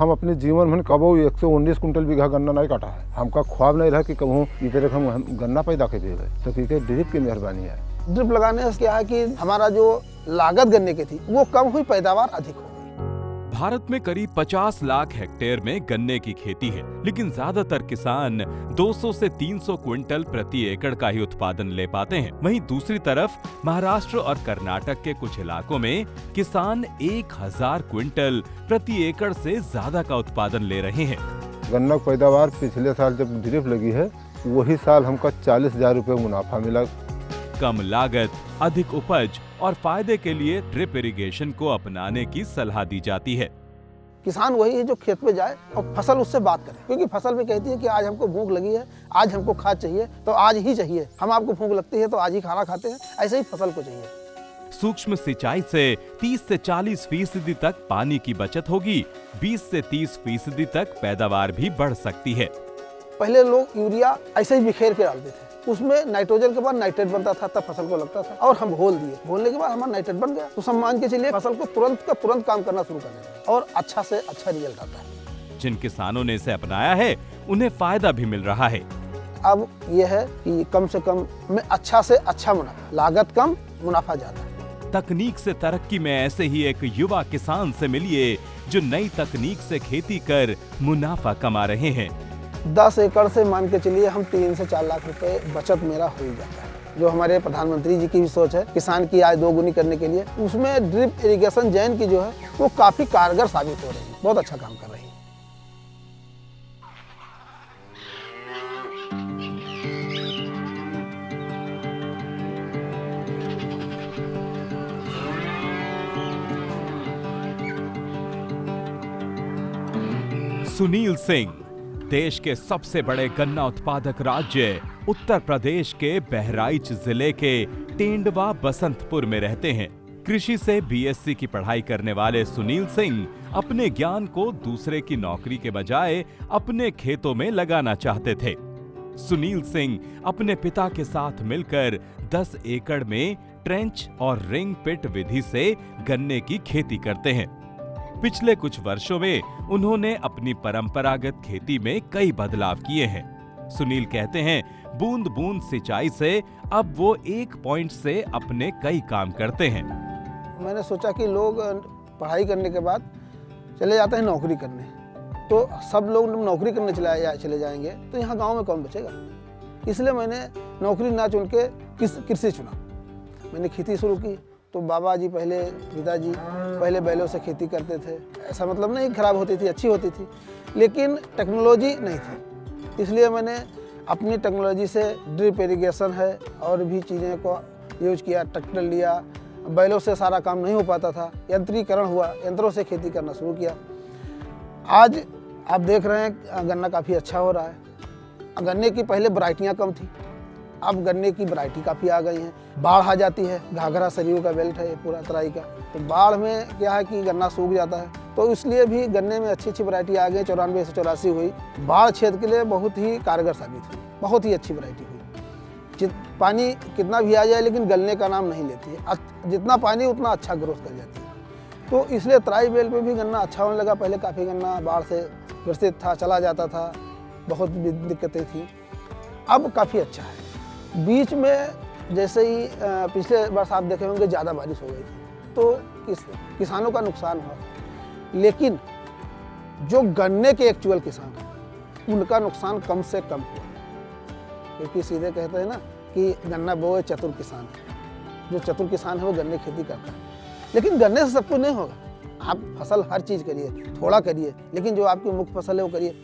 हम अपने जीवन में कबो 119 कुंटल बीघा गन्ना नहीं काटा है। हमका ख्वाब नहीं रहा कि कबू इधर हम गन्ना पैदा कर देंगे, तो क्योंकि ड्रिप की मेहरबानी है। ड्रिप लगाने से क्या है कि हमारा जो लागत गन्ने की थी वो कम हुई, पैदावार अधिक हो गई। भारत में करीब 50 लाख हेक्टेयर में गन्ने की खेती है, लेकिन ज्यादातर किसान 200 से 300 क्विंटल प्रति एकड़ का ही उत्पादन ले पाते हैं। वहीं दूसरी तरफ महाराष्ट्र और कर्नाटक के कुछ इलाकों में किसान 1000 क्विंटल प्रति एकड़ से ज्यादा का उत्पादन ले रहे हैं। गन्ना की पैदावार पिछले साल जब ड्रिप लगी है वही साल हमका 40,000 रुपये मुनाफा मिला। कम लागत, अधिक उपज और फायदे के लिए ड्रिप इरिगेशन को अपनाने की सलाह दी जाती है। किसान वही है जो खेत में जाए और फसल उससे बात करे, क्योंकि फसल में कहती है कि आज हमको भूख लगी है, आज हमको खाद चाहिए तो आज ही चाहिए। हम आपको भूख लगती है तो आज ही खाना खाते हैं, ऐसे ही फसल को चाहिए। सूक्ष्म सिंचाई से 30 से 40% तक पानी की बचत होगी, 20 से 30% तक पैदावार भी बढ़ सकती है। पहले लोग यूरिया ऐसे ही बिखेर के डालते थे, उसमें नाइट्रोजन के बाद नाइट्रेट बनता था, तब फसल को लगता था, और हम घोल दिए, घोलने के बाद हमारा नाइट्रेट बन गया, तो सम्मान के चलिए फसल को तुरंत का तुरंत काम करना शुरू कर देगा और अच्छा से अच्छा रिजल्ट आता है। जिन किसानों ने इसे अपनाया है उन्हें फायदा भी मिल रहा है। अब यह है कि कम से कम में अच्छा से अच्छा मुनाफा, लागत कम मुनाफा ज्यादा। तकनीक से तरक्की में ऐसे ही एक युवा किसान से मिलिए जो नई तकनीक से खेती कर मुनाफा कमा रहे हैं। 10 एकड़ से मान के चलिए हम 3 से 4 लाख रुपए बचत मेरा हो ही जाता है। जो हमारे प्रधानमंत्री जी की भी सोच है किसान की आय दोगुनी करने के लिए, उसमें ड्रिप इरिगेशन जैन की जो है वो काफी कारगर साबित हो रही है, बहुत अच्छा काम कर रही है। सुनील सिंह देश के सबसे बड़े गन्ना उत्पादक राज्य उत्तर प्रदेश के बहराइच जिले के टेंडवा बसंतपुर में रहते हैं। कृषि से बीएससी की पढ़ाई करने वाले सुनील सिंह अपने ज्ञान को दूसरे की नौकरी के बजाय अपने खेतों में लगाना चाहते थे। सुनील सिंह अपने पिता के साथ मिलकर 10 एकड़ में ट्रेंच और रिंग पिट विधि से गन्ने की खेती करते हैं। पिछले कुछ वर्षों में उन्होंने अपनी परंपरागत खेती में कई बदलाव किए हैं। सुनील कहते हैं बूंद बूंद सिंचाई से अब वो एक पॉइंट से अपने कई काम करते हैं। मैंने सोचा कि लोग पढ़ाई करने के बाद चले जाते हैं नौकरी करने, तो सब लोग नौकरी करने चले जाएंगे तो यहाँ गांव में कौन बचेगा। इसलिए मैंने नौकरी ना चुन के कृषि चुना। मैंने खेती शुरू की तो बाबा जी पिताजी पहले बैलों से खेती करते थे। ऐसा मतलब नहीं खराब होती थी, अच्छी होती थी, लेकिन टेक्नोलॉजी नहीं थी। इसलिए मैंने अपनी टेक्नोलॉजी से ड्रिप इरिगेशन है और भी चीज़ें को यूज किया। ट्रैक्टर लिया, बैलों से सारा काम नहीं हो पाता था, यंत्रीकरण हुआ, यंत्रों से खेती करना शुरू किया। आज आप देख रहे हैं गन्ना काफ़ी अच्छा हो रहा है। गन्ने की पहले वैरायटियाँ कम थी, अब गन्ने की वैरायटी काफ़ी आ गई हैं। बाढ़ आ जाती है, घाघरा सरयू का बेल्ट है पूरा तराई का, तो बाढ़ में क्या है कि गन्ना सूख जाता है, तो इसलिए भी गन्ने में अच्छी अच्छी वैरायटी आ गई। 94 से 84 हुई, बाढ़ क्षेत्र के लिए बहुत ही कारगर साबित हुई, बहुत ही अच्छी वैरायटी हुई। पानी कितना भी आ जाए लेकिन गलने का नाम नहीं लेती है, जितना पानी उतना अच्छा ग्रोथ कर जाती है। तो इसलिए तराई बेल्ट पे भी गन्ना अच्छा होने लगा। पहले काफ़ी गन्ना बाढ़ से ग्रसित था, चला जाता था, बहुत दिक्कतें थी, अब काफ़ी अच्छा है। बीच में जैसे ही पिछले वर्ष आप देखे होंगे ज़्यादा बारिश हो गई थी तो किसानों का नुकसान हुआ, लेकिन जो गन्ने के एक्चुअल किसान हैं उनका नुकसान कम से कम हुआ, क्योंकि सीधे कहते हैं ना कि गन्ना बोए चतुर किसान है। जो चतुर किसान है वो गन्ने खेती करता है, लेकिन गन्ने से सब कुछ नहीं होगा। आप फसल हर चीज़ करिए, थोड़ा करिए, लेकिन जो आपकी मुख्य फसल है वो करिए।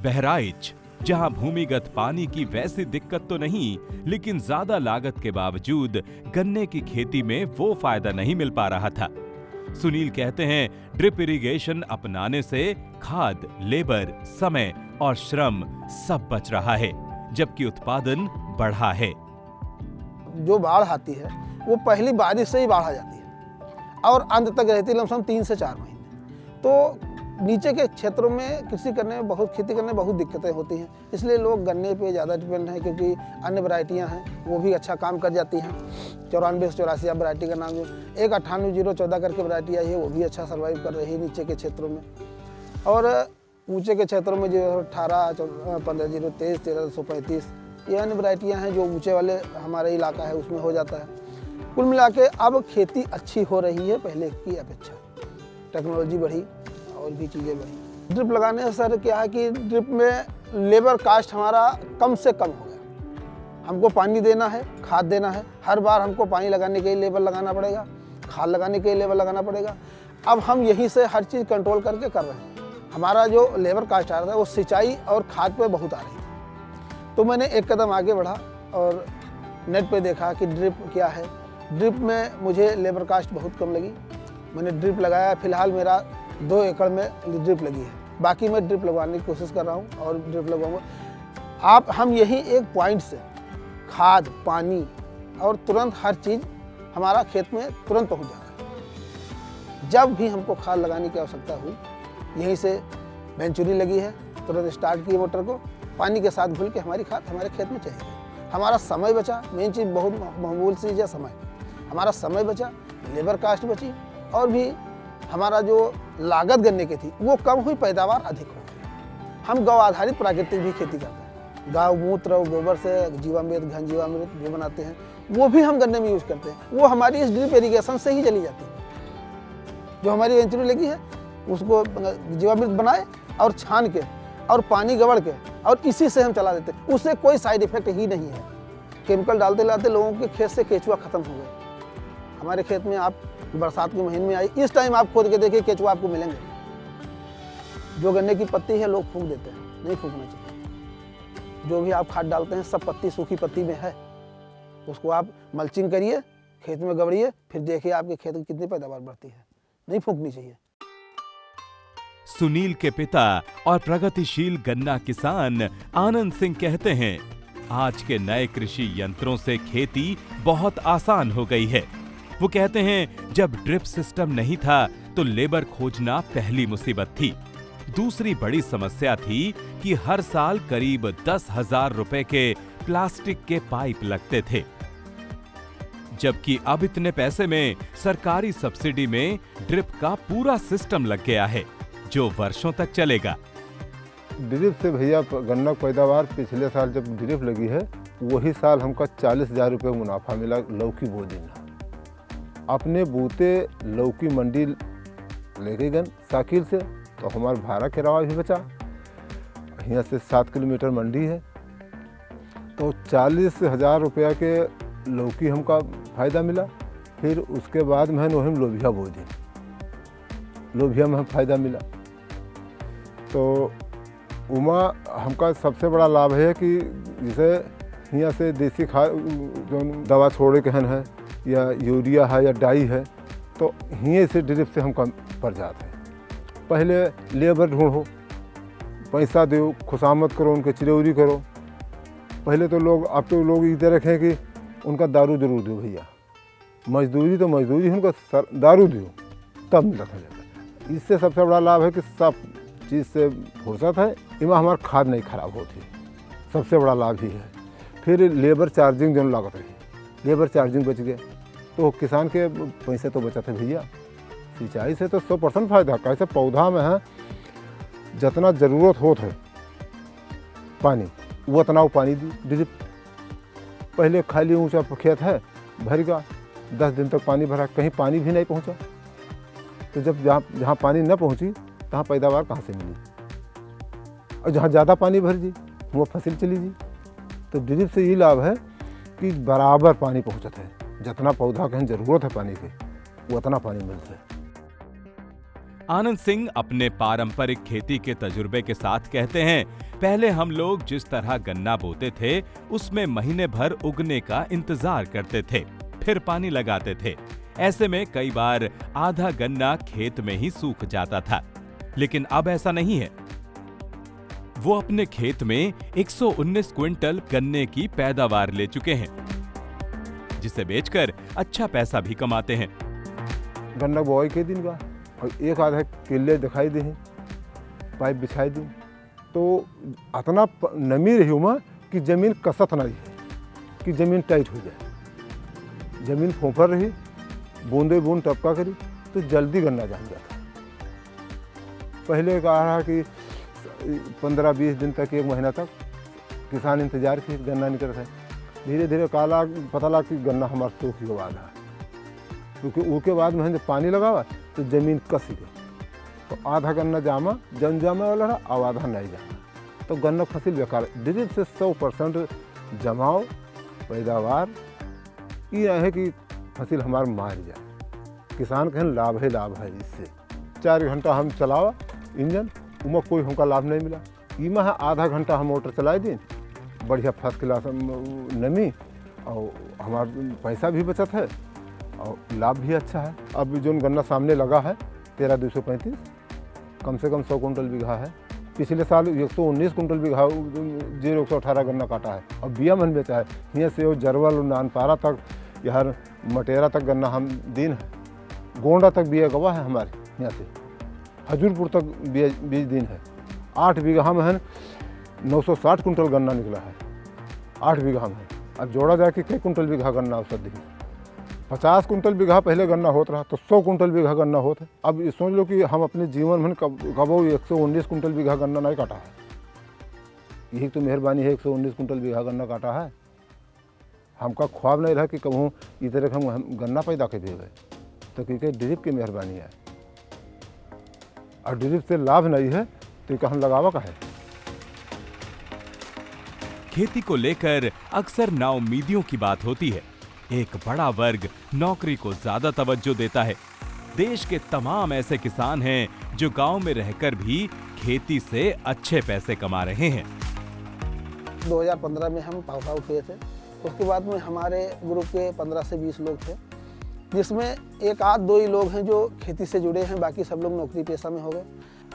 बहराइच जहां भूमिगत पानी की वैसी दिक्कत तो नहीं, लेकिन ज्यादा लागत के बावजूद गन्ने की खेती में वो फायदा नहीं मिल पा रहा था। सुनील कहते हैं ड्रिप इरिगेशन अपनाने से खाद, लेबर, समय और श्रम सब बच रहा है, जबकि उत्पादन बढ़ा है। जो बाढ़ आती है वो पहली बारिश से ही बाढ़ आ जाती है और अंत तक रहती है लमसम 3 से 4 महीने। तो नीचे के क्षेत्रों में खेती करने में बहुत दिक्कतें होती हैं, इसलिए लोग गन्ने पे ज़्यादा डिपेंड हैं, क्योंकि अन्य वैरायटियां हैं वो भी अच्छा काम कर जाती हैं। 94 से 84 अब वैरायटी का नाम जो एक 98-014 करके वैरायटी आई है वो भी अच्छा सर्वाइव कर रही है नीचे के क्षेत्रों में। और ऊंचे के क्षेत्रों में जो 18, 15, 023, 1335 ये अन्य वैरायटियाँ हैं जो ऊंचे वाले हमारे इलाका है उसमें हो जाता है। कुल मिला के अब खेती अच्छी हो रही है पहले की अपेक्षा, टेक्नोलॉजी बढ़ी और भी चीज़ें बढ़ी। ड्रिप लगाने से सर क्या है कि ड्रिप में लेबर कास्ट हमारा कम से कम हो गया। हमको पानी देना है, खाद देना है, हर बार हमको पानी लगाने के लिए लेबर लगाना पड़ेगा, खाद लगाने के लिए लेबर लगाना पड़ेगा। अब हम यहीं से हर चीज़ कंट्रोल करके कर रहे हैं। हमारा जो लेबर कास्ट आ रहा था वो सिंचाई और खाद पे बहुत आ रही थी। तो मैंने एक कदम आगे बढ़ा और नेट पे देखा कि ड्रिप क्या है। ड्रिप में मुझे लेबर कास्ट बहुत कम लगी, मैंने ड्रिप लगाया। फिलहाल मेरा 2 एकड़ में ड्रिप लगी है, बाकी मैं ड्रिप लगवाने की कोशिश कर रहा हूँ और ड्रिप लगवाऊँगा। हम यही एक पॉइंट से खाद, पानी और तुरंत हर चीज़ हमारा खेत में तुरंत पहुँच जा रहा है। जब भी हमको खाद लगाने की आवश्यकता हुई, यहीं से वेंचुरी लगी है, तुरंत स्टार्ट की मोटर को, पानी के साथ घुल के हमारी खाद हमारे खेत में चली गई। हमारा समय बचा, मेन चीज़ बहुत मामूल सी है समय। हमारा समय बचा, लेबर कास्ट बची और भी हमारा जो लागत गन्ने की थी वो कम हुई, पैदावार अधिक हो गई। हम गौ आधारित प्राकृतिक भी खेती करते हैं, गाय मूत्र और गोबर से जीवामृत, घन जीवामृत भी बनाते हैं, वो भी हम गन्ने में यूज़ करते हैं। वो हमारी इस ड्रिप इरीगेशन से ही चली जाती है। जो हमारी वेंचुरी लगी है उसको जीवामृत बनाए और छान के और पानी गवड़ के और इसी से हम चला देते हैं। उससे कोई साइड इफेक्ट ही नहीं है। केमिकल डालते लाते लोगों के खेत से केचुआ खत्म हो गए। हमारे खेत में आप बरसात के महीने में आई, इस टाइम आप खोद के देखिए केचुआ आपको मिलेंगे। जो गन्ने की पत्ती है लोग फूंक देते हैं, नहीं फूंकना चाहिए। जो भी आप खाद डालते हैं सब पत्ती सूखी पत्ती में है, उसको आप मल्चिंग करिए, खेत में गवड़िए, फिर देखिए आपके खेत की कितनी पैदावार बढ़ती है। नहीं फूंकनी चाहिए। सुनील के पिता और प्रगतिशील गन्ना किसान आनंद सिंह कहते हैं, आज के नए कृषि यंत्रों से खेती बहुत आसान हो गई है। वो कहते हैं, जब ड्रिप सिस्टम नहीं था तो लेबर खोजना पहली मुसीबत थी। दूसरी बड़ी समस्या थी कि हर साल करीब 10,000 रुपए के प्लास्टिक के पाइप लगते थे, जबकि अब इतने पैसे में सरकारी सब्सिडी में ड्रिप का पूरा सिस्टम लग गया है जो वर्षों तक चलेगा। ड्रिप से भैया गन्ना पैदावार पिछले साल जब ड्रिप लगी है वही साल हमका 40,000 रुपये मुनाफा मिला लौकी बो देना। अपने बूते लौकी मंडी ले गई गन साकिल से, तो हमारा भाड़ा किराया भी बचा। यहाँ से 7 किलोमीटर मंडी है, तो 40,000 रुपया के लौकी हमका फ़ायदा मिला। फिर उसके बाद में हम लोबिया बो दी, लोबिया में हम फ़ायदा मिला। तो उमा हमका सबसे बड़ा लाभ है कि जैसे यहाँ से देसी खाद जो दवा छोड़े के हन है या यूरिया है या डाई है, तो यहीं से ड्रिप से हमका पड़ जाता है। पहले लेबर ढूंढो, पैसा दो, खुशामद करो, उनके चिरौरी करो। पहले तो लोग, अब तो लोग इधर रखें कि उनका दारू जरूर दो भैया, मजदूरी तो मजदूरी, उनका दारू दो तब मिलता है। इससे सबसे बड़ा लाभ है कि सब चीज़ से फुर्सत है, इमा हमारा खाद नहीं खराब होती, सबसे बड़ा लाभ ही है। फिर लेबर चार्जिंग जो लागत रही, लेबर चार्जिंग बच गए, तो किसान के पैसे तो बचते भैया। सिंचाई से तो 100% फायदा। कैसे पौधा में है जितना ज़रूरत होत है पानी, वो उतना वो पानी दी ड्रिप। पहले खाली ऊंचा खेत है, भर गया, 10 दिन तक पानी भरा, कहीं पानी भी नहीं पहुंचा। तो जब जहाँ पानी न पहुंची तहाँ पैदावार कहाँ से मिली, और जहाँ ज़्यादा पानी भर जी वो फसल चली जी। तो ड्रिप से ये लाभ है कि बराबर पानी पहुंचता है, जितना पौधा कहीं ज़रूरत है पानी की वो उतना पानी मिलता है। आनंद सिंह अपने पारंपरिक खेती के तजुर्बे के साथ कहते हैं, पहले हम लोग जिस तरह गन्ना बोते थे उसमें महीने भर उगने का इंतजार करते थे, फिर पानी लगाते थे। ऐसे में कई बार आधा गन्ना खेत में ही सूख जाता था, लेकिन अब ऐसा नहीं है। वो अपने खेत में 119 क्विंटल गन्ने की पैदावार ले चुके हैं, जिसे बेचकर अच्छा पैसा भी कमाते हैं। गन्ना बोआई के दिन का और एक आधा किले दिखाई दे, पाइप बिछाई दी, तो इतना नमी रही उमा कि ज़मीन कसत नहीं है, कि ज़मीन टाइट हो जाए। ज़मीन फोफर रही, बूंदे बूंद टपका करी तो जल्दी गन्ना जाम जाता। पहले कहा रहा कि 15-20 दिन तक, 1 महीना तक किसान इंतजार की गन्ना नहीं करता है। धीरे धीरे काला पता लगा कि गन्ना हमारा सूख के बाद है, क्योंकि उसके बाद में जब पानी लगावा तो ज़मीन कस गई, तो आधा गन्ना जामा वाला रहा और आधा नहीं जामा, तो गन्ना फसल बेकार। ड्रिप से 100% जमाओ पैदावार ये है कि फसल हमार मार जाए। किसान कहें लाभ है इससे। 4 घंटा हम चलावा इंजन, उमा कोई हमका लाभ नहीं मिला। इमा है आधा घंटा हम मोटर चलाए दिन, बढ़िया फर्स्ट क्लास नमी, और हमारा पैसा भी बचत है और लाभ भी अच्छा है। अब जो गन्ना सामने लगा है 13,235, कम से कम 100 कुंटल बीघा है। पिछले साल 119 कुंटल बीघा 0-118 गन्ना काटा है और बिया मन बेचा है। यहाँ से वो जरवल नानपारा तक, यार मटेरा तक गन्ना हम दिन है, गोंडा तक बिया गवा है हमारे यहाँ से, हजूरपुर तक बीज दिन है। 8 बीघा में है 960 कुंटल गन्ना निकला है, 8 बीघा में। अब जोड़ा जाए कि कई कुंटल बीघा गन्ना औसत दी, 50 कुंटल बीघा पहले गन्ना होत रहा तो 100 कुंटल बीघा गन्ना होत है। अब ये सोच लो कि हम अपने जीवन में कबो 119 कुंटल बीघा गन्ना नहीं काटा है। यही तो मेहरबानी है, 119 कुंटल बीघा गन्ना काटा है। हमका ख्वाब नहीं रहा कि कहूँ इस तरह हम गन्ना पैदा कर देवे, तो क्योंकि ड्रिप की मेहरबानी है। और ड्रिप से लाभ नहीं है तो हम लगावा का है। खेती को लेकर अक्सर नाउम्मीदियों की बात होती है। एक बड़ा वर्ग नौकरी को ज्यादा तवज्जो देता है। देश के तमाम ऐसे किसान हैं जो गांव में रहकर भी खेती से अच्छे पैसे कमा रहे हैं। 2015 में हम पाउट आउट हुए थे। उसके बाद में हमारे ग्रुप के 15 से 20 लोग थे, जिसमें 1-2 ही लोग हैं जो खेती से जुड़े हैं, बाकी सब लोग नौकरी पेशा में हो गए।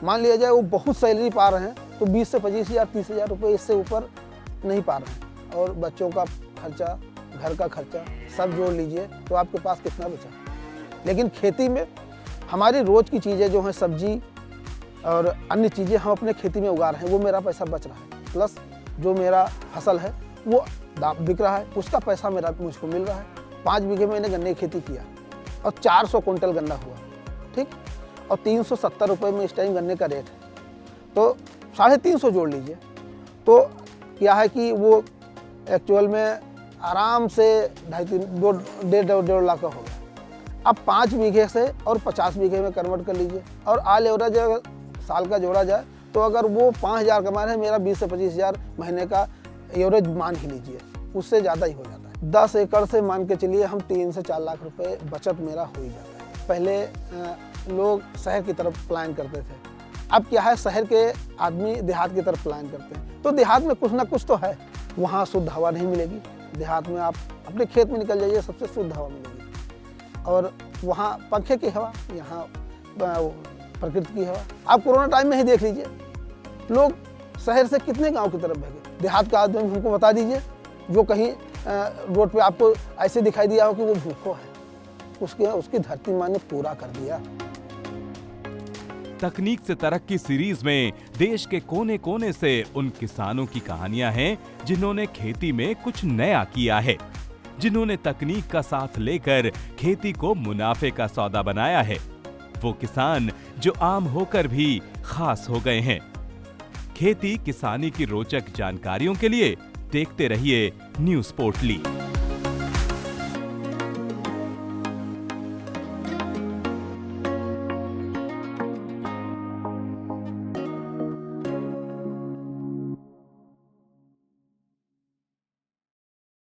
मान लिया जाए वो बहुत सैलरी पा रहे हैं तो 20 से 25,000 30,000 रुपये इससे ऊपर नहीं पा रहे हैं, और बच्चों का खर्चा, घर का खर्चा सब जोड़ लीजिए तो आपके पास कितना बचा। लेकिन खेती में हमारी रोज़ की चीज़ें जो हैं, सब्जी और अन्य चीज़ें हम अपने खेती में उगा रहे हैं, वो मेरा पैसा बच रहा है, प्लस जो मेरा फसल है वो बिक रहा है, उसका पैसा मेरा मुझको मिल रहा है। 5 बीघे में मैंने गन्ने की खेती किया और 400 कुंटल गन्ना हुआ, ठीक, और 370 रुपये में इस टाइम गन्ने का रेट है, तो 350 जोड़ लीजिए। तो क्या है कि वो एक्चुअल में आराम से 2.5-1.5 लाख का हो गया। अब 5 बीघे से और 50 बीघे में कन्वर्ट कर लीजिए, और आल एवरेज अगर साल का जोड़ा जाए तो अगर वो 5,000 कमा रहे हैं, मेरा 20 से 25,000 महीने का एवरेज मान ही लीजिए, उससे ज़्यादा ही हो जाता है। 10 एकड़ से मान के चलिए हम 3 से 4 लाख रुपए बचत मेरा हो ही जाता है। पहले लोग शहर की तरफ प्लान करते थे, अब क्या है, शहर के आदमी देहात की तरफ प्लान करते हैं। तो देहात में कुछ ना कुछ तो है, वहाँ शुद्ध हवा नहीं मिलेगी। देहात में आप अपने खेत में निकल जाइए, सबसे शुद्ध हवा मिलेगी, और वहाँ पंखे की हवा, यहाँ प्रकृति की हवा। आप कोरोना टाइम में ही देख लीजिए, लोग शहर से कितने गांव की तरफ भागे। देहात का आदमी हमको बता दीजिए जो कहीं रोड पे आपको ऐसे दिखाई दिया हो कि वो भूखो है, उसकी धरती माँ ने पूरा कर दिया। तकनीक से तरक्की सीरीज में देश के कोने कोने से उन किसानों की कहानियां हैं जिन्होंने खेती में कुछ नया किया है, जिन्होंने तकनीक का साथ लेकर खेती को मुनाफे का सौदा बनाया है। वो किसान जो आम होकर भी खास हो गए हैं। खेती किसानी की रोचक जानकारियों के लिए देखते रहिए न्यूज़ पोर्टली।